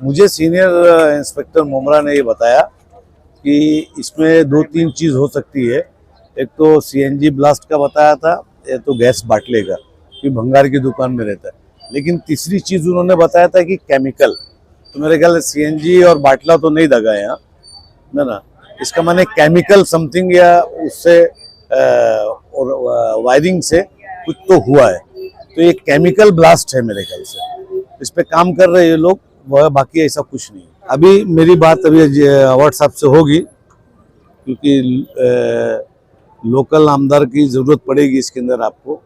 मुझे senior inspector Mumbra ने ये बताया कि इसमें दो तीन चीज़ हो सकती है। एक तो सीएनजी ब्लास्ट का बताया था, या तो गैस बाटले का, कि भंगार की दुकान में रहता है। लेकिन तीसरी चीज़ उन्होंने बताया था कि केमिकल। तो मेरे ख्याल सीएनजी और बाटला तो नहीं दगा यहाँ ना। इसका माने केमिकल समथिंग या उससे और वायरिंग से कुछ तो हुआ है। तो ये केमिकल ब्लास्ट है मेरे ख्याल से। इस पे काम कर रहे हैं लोग, वह बाकी ऐसा कुछ नहीं। अभी मेरी बात अभी व्हाट्सएप से होगी, क्योंकि लोकल आमदार की ज़रूरत पड़ेगी इसके अंदर आपको,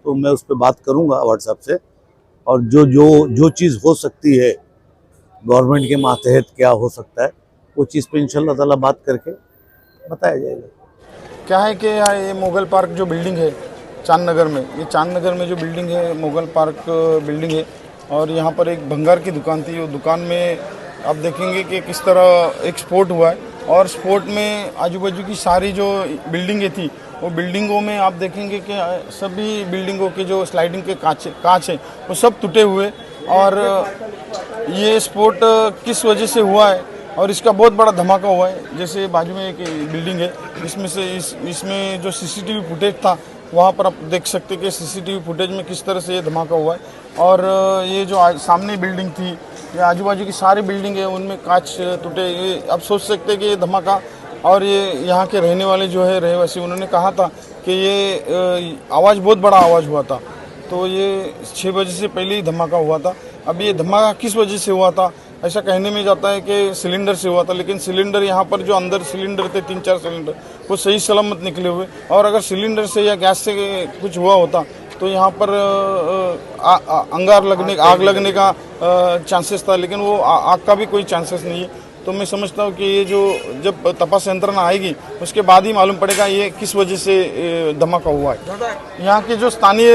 तो मैं उस पर बात करूंगा व्हाट्सएप से। और जो जो जो चीज़ हो सकती है गवर्नमेंट के मातहत क्या हो सकता है, वो चीज़ पे इंशाल्लाह ताला बात करके बताया जाएगा। क्या है कि यहाँ ये मुगल पार्क जो बिल्डिंग है चांद नगर में, ये चांद नगर में जो बिल्डिंग है मुगल पार्क बिल्डिंग है, और यहाँ पर एक भंगार की दुकान थी। वो दुकान में आप देखेंगे कि किस तरह एक स्फोट हुआ है, और स्फोट में आजू बाजू की सारी जो बिल्डिंगें थी, वो बिल्डिंगों में आप देखेंगे कि सभी बिल्डिंगों के जो स्लाइडिंग के कांच है वो सब टूटे हुए। और ये स्फोट किस वजह से हुआ है, और इसका बहुत बड़ा धमाका हुआ है। जैसे बाजू में एक बिल्डिंग है, इसमें से इसमें जो सीसीटीवी फुटेज था, वहाँ पर आप देख सकते कि सीसीटीवी फुटेज में किस तरह से ये धमाका हुआ है। और ये जो सामने बिल्डिंग थी, ये आजू बाजू की सारी बिल्डिंग है, उनमें कांच टूटे। ये आप सोच सकते हैं कि ये धमाका, और ये यहाँ के रहने वाले जो है रहवासी, उन्होंने कहा था कि ये आवाज़ बहुत बड़ा आवाज़ हुआ था। तो ये 6 बजे से पहले ही धमाका हुआ था। अब ये धमाका किस वजह से हुआ था, ऐसा कहने में जाता है कि सिलेंडर से हुआ था, लेकिन सिलेंडर यहाँ पर जो अंदर सिलेंडर थे 3-4 सिलेंडर, वो सही सलामत निकले हुए। और अगर सिलेंडर से या गैस से कुछ हुआ होता तो यहाँ पर आग लगने का चांसेस था, लेकिन वो आग का भी कोई चांसेस नहीं है। तो मैं समझता हूँ कि ये जो जब तपास यंत्रणा आएगी उसके बाद ही मालूम पड़ेगा ये किस वजह से धमाका हुआ है। यहाँ के जो स्थानीय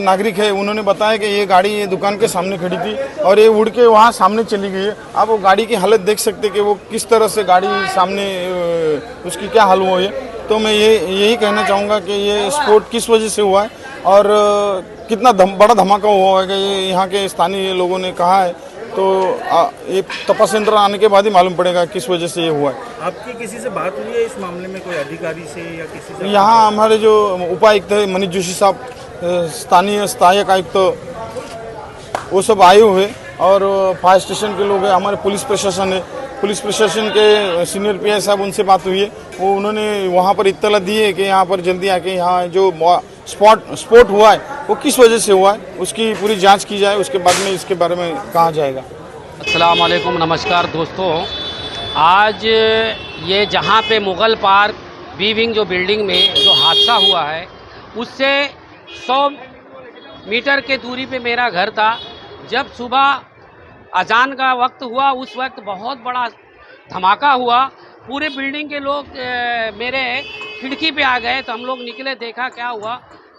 नागरिक है, उन्होंने बताया कि ये गाड़ी ये दुकान के सामने खड़ी थी और ये उड़ के वहाँ सामने चली गई है। आप वो गाड़ी की हालत देख सकते कि वो किस तरह से गाड़ी सामने उसकी क्या हाल हुई है। तो मैं यही कहना चाहूँगा कि ये स्फोट किस वजह से हुआ है और कितना बड़ा धमाका हुआ है कि ये यहाँ के स्थानीय लोगों ने कहा है। तो ये तपास यंत्र आने के बाद ही मालूम पड़ेगा किस वजह से ये हुआ है। आपकी किसी से बात हुई है इस मामले में, कोई अधिकारी से या किसी से? यहाँ हमारे जो उपायुक्त है मनीष जोशी साहब, स्थानीय सहायक आयुक्त, वो सब आए हुए, और फायर स्टेशन के लोग हैं, हमारे पुलिस प्रशासन है, पुलिस प्रशासन के सीनियर पीआई साहब, उनसे बात हुई है। वो उन्होंने वहाँ पर इत्तला दी है कि यहाँ पर जल्दी आके यहाँ जो स्फोट हुआ है वो किस वजह से हुआ है उसकी पूरी जांच की जाए, उसके बाद में इसके बारे में कहा जाएगा। अस्सलाम वालेकुम, नमस्कार दोस्तों। आज ये जहाँ पे मुग़ल पार्क बी विंग जो बिल्डिंग में जो हादसा हुआ है, उससे 100 मीटर के दूरी पे मेरा घर था। जब सुबह अजान का वक्त हुआ, उस वक्त बहुत बड़ा धमाका हुआ। पूरे बिल्डिंग के लोग मेरे खिड़की पे आ गए, तो हम लोग निकले, देखा क्या हुआ।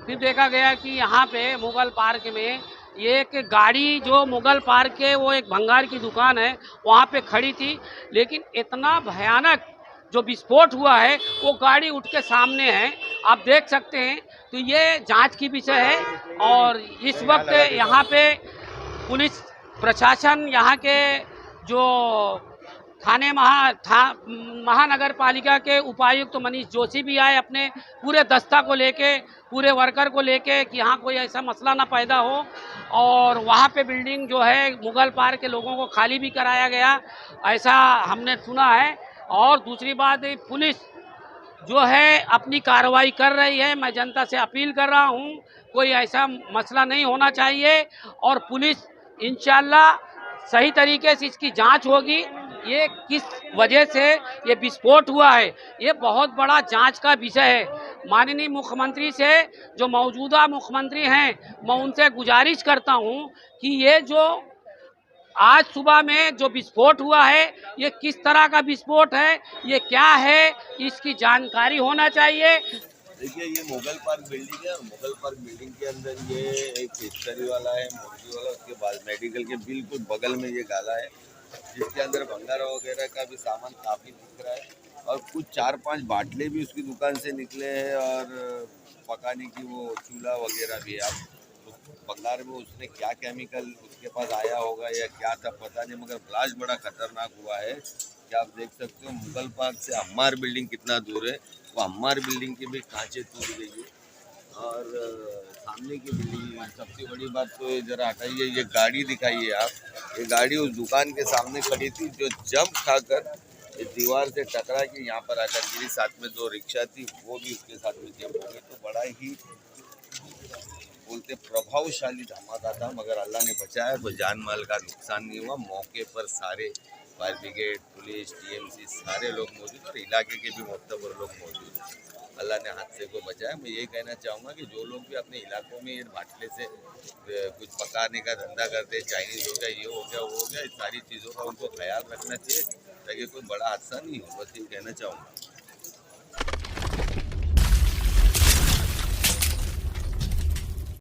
फिर देखा गया कि यहाँ पे मुग़ल पार्क में एक गाड़ी जो मुग़ल पार्क के वो एक भंगार की दुकान है वहाँ पे खड़ी थी, लेकिन इतना भयानक जो विस्फोट हुआ है वो गाड़ी उठ के सामने है, आप देख सकते हैं। तो ये जांच की विषय है, और इस वक्त यहाँ पे पुलिस प्रशासन, यहाँ के जो महानगर पालिका के उपायुक्त मनीष जोशी भी आए अपने पूरे दस्ता को लेके, पूरे वर्कर को लेके, कि यहाँ कोई ऐसा मसला ना पैदा हो। और वहाँ पे बिल्डिंग जो है मुग़ल पार्क के लोगों को खाली भी कराया गया, ऐसा हमने सुना है। और दूसरी बात, पुलिस जो है अपनी कार्रवाई कर रही है। मैं जनता से अपील कर रहा हूँ, कोई ऐसा मसला नहीं होना चाहिए, और पुलिस इंशाल्लाह सही तरीके से इसकी जांच होगी। ये किस वजह से ये विस्फोट हुआ है, ये बहुत बड़ा जांच का विषय है। माननीय मुख्यमंत्री से, जो मौजूदा मुख्यमंत्री हैं, मैं उनसे गुजारिश करता हूं कि ये जो आज सुबह में जो विस्फोट हुआ है, ये किस तरह का विस्फोट है, ये क्या है, इसकी जानकारी होना चाहिए। देखिए, ये मुग़ल पार्क बिल्डिंग है, और मुग़ल पार्क बिल्डिंग के अंदर ये एक फिशरी वाला है, मुर्गी वाला, उसके बाद मेडिकल के बिल्कुल बगल में ये गाला है, जिसके अंदर भंगारा वगैरह का भी सामान काफ़ी दिख रहा है, और कुछ 4-5 बाटले भी उसकी दुकान से निकले हैं, और पकाने की वो चूल्हा वगैरह भी है। आप बंगाल में उसने क्या केमिकल उसके पास आया होगा या क्या था पता नहीं, मगर ब्लास्ट बड़ा खतरनाक हुआ है कि आप देख सकते हो मुगल पार्क से अम्मार बिल्डिंग कितना दूर है, वो अम्मार बिल्डिंग की भी कांचें टूट गई है। और सामने की बिल्डिंग, सबसे बड़ी बात तो ये जरा हटाइए, ये गाड़ी दिखाइए आप, ये गाड़ी उस दुकान के सामने खड़ी थी जो जंप खाकर इस दीवार से टकरा के यहाँ पर आकर गिरी। साथ में दो रिक्शा थी वो भी उसके साथ में जंप हो गई। तो बड़ा ही बोलते प्रभावशाली धमाका था, मगर अल्लाह ने बचाया तो जान माल का नुकसान नहीं हुआ। मौके पर सारे फायर ब्रिगेड, पुलिस, टीएमसी सारे लोग मौजूद और इलाके के भी मोहतबर लोग मौजूद। अल्लाह ने हादसे को बचाया। मैं ये कहना चाहूँगा कि जो लोग भी अपने इलाकों में ये बाटले से कुछ पकाने का धंधा करते हैं, चाइनीज़ हो गया, ये हो गया, वो हो गया, इस सारी चीज़ों का उनको ख्याल रखना चाहिए ताकि कोई बड़ा हादसा नहीं हो। बस ये कहना चाहूँगा।